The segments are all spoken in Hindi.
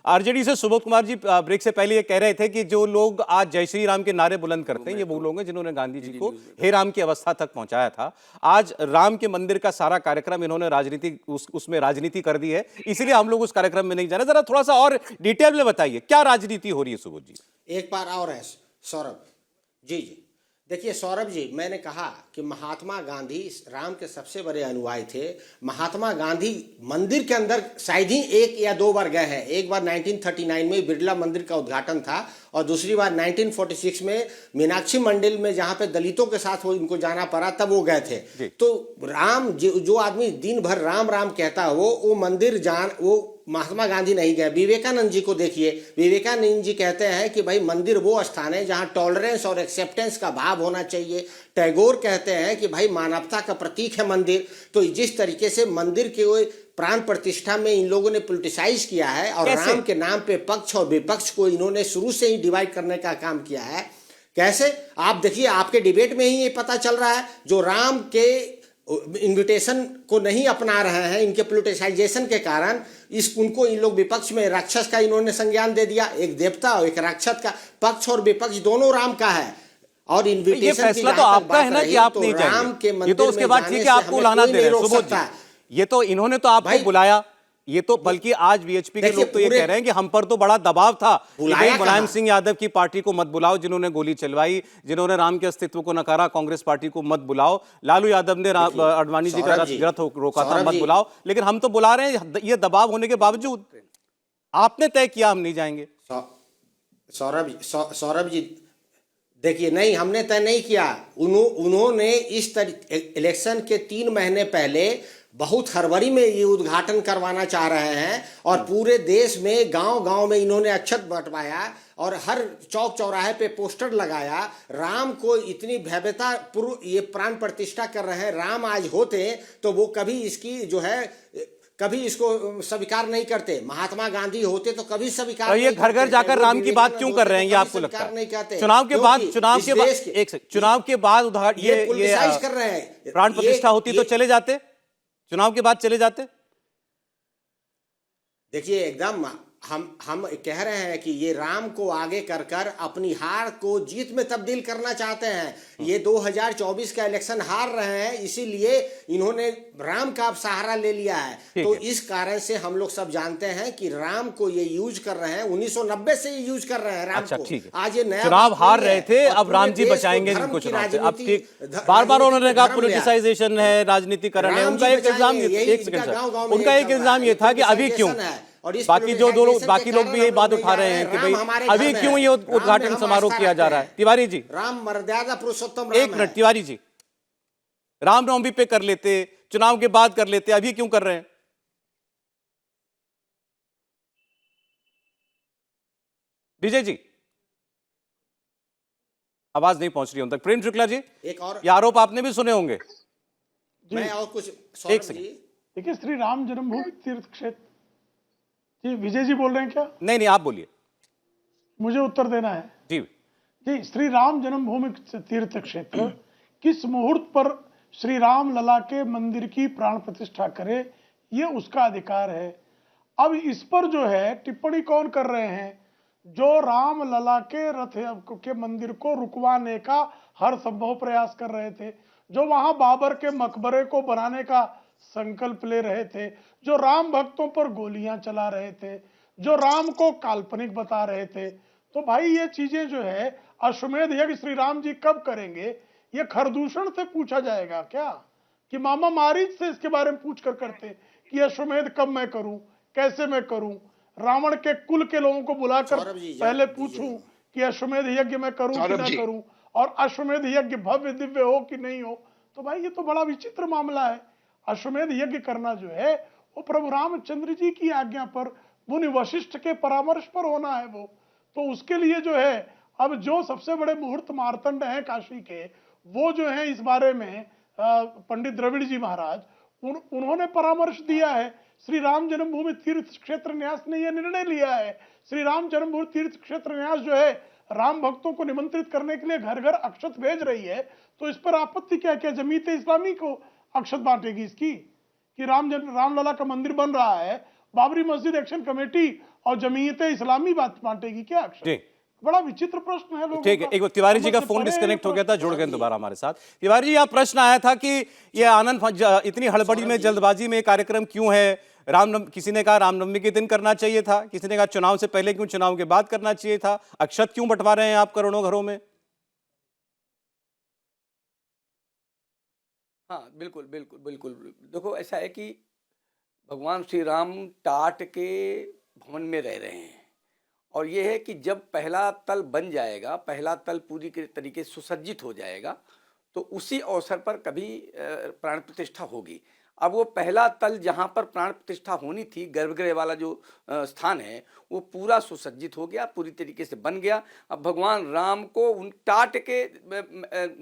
आरजेडी से सुबोध कुमार जी ब्रेक से पहले ये कह रहे थे कि जो लोग आज जय श्री राम के नारे बुलंद करते हैं ये वो लोग हैं जिन्होंने गांधी जी को हे राम की अवस्था तक पहुंचाया था। आज राम के मंदिर का सारा कार्यक्रम इन्होंने राजनीति उसमें राजनीति कर दी है, इसीलिए हम लोग उस कार्यक्रम में नहीं जाना। जरा थोड़ा सा और डिटेल में बताइए क्या राजनीति हो रही है सुबोध जी। एक बार और है सौरभ जी। देखिए सौरभ जी, मैंने कहा कि महात्मा गांधी राम के सबसे बड़े अनुयायी थे। महात्मा गांधी मंदिर के अंदर शायद ही 1 या 2 बार गए हैं। एक बार 1939 में बिरला मंदिर का उद्घाटन था और दूसरी बार 1946 में मीनाक्षी मंदिर में जहां पे दलितों के साथ वो इनको जाना पड़ा तब वो गए थे। तो राम जो आदमी दिन भर राम राम कहता है वो मंदिर वो महात्मा गांधी नहीं गए। विवेकानंद जी को देखिए, विवेकानंद जी कहते हैं कि भाई मंदिर वो स्थान है जहां टॉलरेंस और एक्सेप्टेंस का भाव होना चाहिए। टैगोर कहते हैं कि भाई मानवता का प्रतीक है मंदिर। तो जिस तरीके से मंदिर के प्राण प्रतिष्ठा में इन लोगों ने पोलिटिसाइज किया है और राम के नाम पे पक्ष और विपक्ष को इन्होंने शुरू से ही डिवाइड करने का काम किया है। कैसे आप देखिए, आपके डिबेट में ही ये पता चल रहा है, जो राम के इन्विटेशन को नहीं अपना रहे हैं इनके पोलिटिसाइजेशन के कारण उनको इन लोग विपक्ष में राक्षस का इन्होंने संज्ञान दे दिया। एक देवता और एक राक्षस का पक्ष और विपक्ष दोनों राम का है। और इन्विटेशन ये फैसला तो आपका है ना कि आप नहीं जाएंगे, ये तो उसके बाद ठीक है आपको लाना दे रहे हैं सुबोध जी। ये तो इन्होंने तो आपको बुलाया, ये तो बल्कि आज वीएचपी के लोग तो ये कह रहे हैं कि हम पर तो बड़ा दबाव था, मुलायम सिंह यादव की पार्टी को मत बुलाओ जिन्होंने गोली चलवाई, जिन्होंने राम के अस्तित्व को नकारा, कांग्रेस पार्टी को मत बुलाओ, लालू यादव ने आडवाणी जी का रथ रोका था, मत बुलाओ। लेकिन हम तो बुला रहे हैं, ये दबाव होने के बावजूद आपने तय किया हम नहीं जाएंगे। सौरभ जी देखिए, नहीं हमने तय नहीं किया। उन्होंने इस इलेक्शन के 3 महीने पहले बहुत हड़बड़ी में ये उद्घाटन करवाना चाह रहे हैं और पूरे देश में गांव-गांव में इन्होंने अक्षत बंटवाया और हर चौक चौराहे पे पोस्टर लगाया। राम को इतनी भव्यता पूर्व ये प्राण प्रतिष्ठा कर रहे हैं। राम आज होते तो वो कभी इसकी जो है कभी इसको स्वीकार नहीं करते। महात्मा गांधी होते तो कभी स्वीकार नहीं। ये घर घर जाकर राम की बात क्यों कर रहे हैं, ये आपको लगता है? चुनाव के बाद ये कर रहे हैं। प्राण प्रतिष्ठा होती तो चले जाते, चुनाव के बाद चले जाते। देखिए एकदम हम कह रहे हैं कि ये राम को आगे कर अपनी हार को जीत में तब्दील करना चाहते हैं। ये 2024 का इलेक्शन हार रहे हैं, इसीलिए इन्होंने राम का सहारा ले लिया है। तो इस कारण से हम लोग सब जानते हैं कि राम को ये यूज कर रहे हैं। 1990 से ये यूज कर रहे हैं राम को। आज ये नया चुनाव हार रहे थे, अब राम जी बचाएंगे इनको चुनाव से। अब ठीक बार-बार उन्होंने कहा पॉलिटिसाइजेशन है, राजनीतिकरण है। उनका एक इल्जाम ये था कि अभी क्यों, बाकी बाकी लोग भी यही बात उठा रहे हैं कि भाई अभी क्यों ये उद्घाटन समारोह किया जा रहा है। तिवारी जी, राम मर्यादा पुरुषोत्तम, एक मिनट तिवारी जी, रामनवमी पे कर लेते, चुनाव के बाद कर लेते, अभी क्यों कर रहे हैं? विजय जी आवाज नहीं पहुंच रही उन तक। प्रेम शुक्ला जी, एक और ये आरोप आपने भी सुने होंगे। मैं और कुछ एक सेकंड देखिए, श्री राम जन्मभूमि तीर्थ क्षेत्र जी, विजय जी बोल रहे हैं क्या? नहीं आप बोलिए, मुझे उत्तर देना है जी। जी, श्री राम जन्मभूमि तीर्थ क्षेत्र किस मुहूर्त पर श्री राम लला के मंदिर की प्राण प्रतिष्ठा करे, ये उसका अधिकार है। अब इस पर जो है टिप्पणी कौन कर रहे हैं? जो राम लला के रथ के मंदिर को रुकवाने का हर संभव प्रयास कर रहे थे, जो वहां बाबर के मकबरे को बनाने का संकल्प ले रहे थे, जो राम भक्तों पर गोलियां चला रहे थे, जो राम को काल्पनिक बता रहे थे। तो भाई ये चीजें जो है, अश्वमेध यज्ञ श्री राम जी कब करेंगे, ये खरदूषण से पूछा जाएगा क्या? कि मामा मारीच से इसके बारे में पूछ कर करते कि अश्वमेध कब मैं करूं, कैसे मैं करूं? रावण के कुल के लोगों को बुलाकर पहले पूछूं कि अश्वमेध यज्ञ मैं करूं कि ना करूं, और अश्वमेध यज्ञ भव्य दिव्य हो कि नहीं हो। तो भाई ये तो बड़ा विचित्र मामला है। अश्वमेध यज्ञ करना जो है वो प्रभु रामचंद्र जी की आज्ञा पर, मुनि वशिष्ठ के परामर्श पर होना है वो। तो उसके लिए जो है, अब जो सबसे बड़े मुहूर्त मार्तंड हैं काशी के, वो जो है इस बारे में पंडित द्रविड़ जी महाराज उन्होंने परामर्श दिया है। श्री राम जन्मभूमि तीर्थ क्षेत्र न्यास ने यह निर्णय लिया है। श्री राम जन्मभूमि तीर्थ क्षेत्र न्यास जो है राम भक्तों को निमंत्रित करने के लिए घर घर अक्षत भेज रही है। तो इस पर आपत्ति क्या? क्या जमीयत इस्लामी को अक्षत बांटेगी इसकी? कि रामलला का मंदिर बन रहा है, बाबरी मस्जिद एक्शन कमेटी और जमीयत इस्लामी बात बांटेगी क्या अक्षर? जी बड़ा विचित्र प्रश्न है लोगों ठीक है। का। एक बार तिवारी जी का समझ से फोन परे है डिस्कनेक्ट ये हो गया था, प्रश्न। जुड़ गए दोबारा हमारे साथ। तिवारी जी, यहाँ प्रश्न आया था कि ये आनंद इतनी हड़बड़ी में, जल्दबाजी में कार्यक्रम क्यों है? किसी ने कहा रामनवमी के दिन करना चाहिए था, किसी ने कहा चुनाव से पहले क्यों, चुनाव के बाद करना चाहिए था। अक्षत क्यों बंटवा रहे हैं आप करोड़ों घरों में? हाँ बिल्कुल बिल्कुल बिल्कुल। देखो ऐसा है कि भगवान श्री राम टाट के भवन में रह रहे हैं, और ये है कि जब पहला तल बन जाएगा, पहला तल पूरी के तरीके से सुसज्जित हो जाएगा, तो उसी अवसर पर कभी प्राण प्रतिष्ठा होगी। अब वो पहला तल जहाँ पर प्राण प्रतिष्ठा होनी थी, गर्भगृह वाला जो स्थान है, वो पूरा सुसज्जित हो गया, पूरी तरीके से बन गया। अब भगवान राम को उन टाट के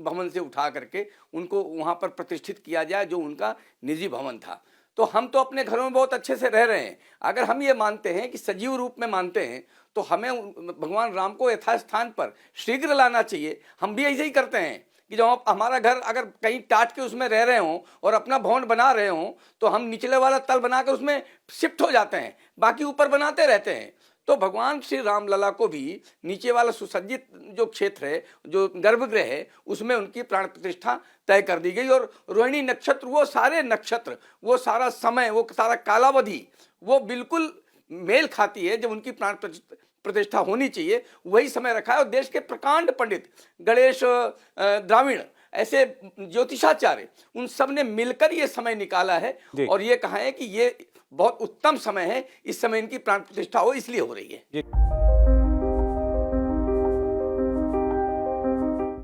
भवन से उठा करके उनको वहाँ पर प्रतिष्ठित किया जाए, जो उनका निजी भवन था। तो हम तो अपने घरों में बहुत अच्छे से रह रहे हैं। अगर हम ये मानते हैं कि सजीव रूप में मानते हैं, तो हमें भगवान राम को यथास्थान पर शीघ्र लाना चाहिए। हम भी ऐसे ही करते हैं कि जब हमारा घर अगर कहीं टाट के उसमें रह रहे हों और अपना भवन बना रहे हों, तो हम निचले वाला तल बनाकर उसमें शिफ्ट हो जाते हैं, बाकी ऊपर बनाते रहते हैं। तो भगवान श्री राम लला को भी नीचे वाला सुसज्जित जो क्षेत्र है, जो गर्भगृह है, उसमें उनकी प्राण प्रतिष्ठा तय कर दी गई। और रोहिणी नक्षत्र, वो सारे नक्षत्र, वो सारा समय, वो सारा कालावधि, वो बिल्कुल मेल खाती है जब उनकी प्राण प्रतिष्ठा होनी चाहिए, वही समय रखा है। और देश के प्रकांड पंडित, गणेश द्राविड़, ऐसे ज्योतिषाचार्य, उन सब ने मिलकर ये समय निकाला है और ये कहा है कि ये बहुत उत्तम समय है, इस समय इनकी प्राण प्रतिष्ठा हो, इसलिए हो रही है।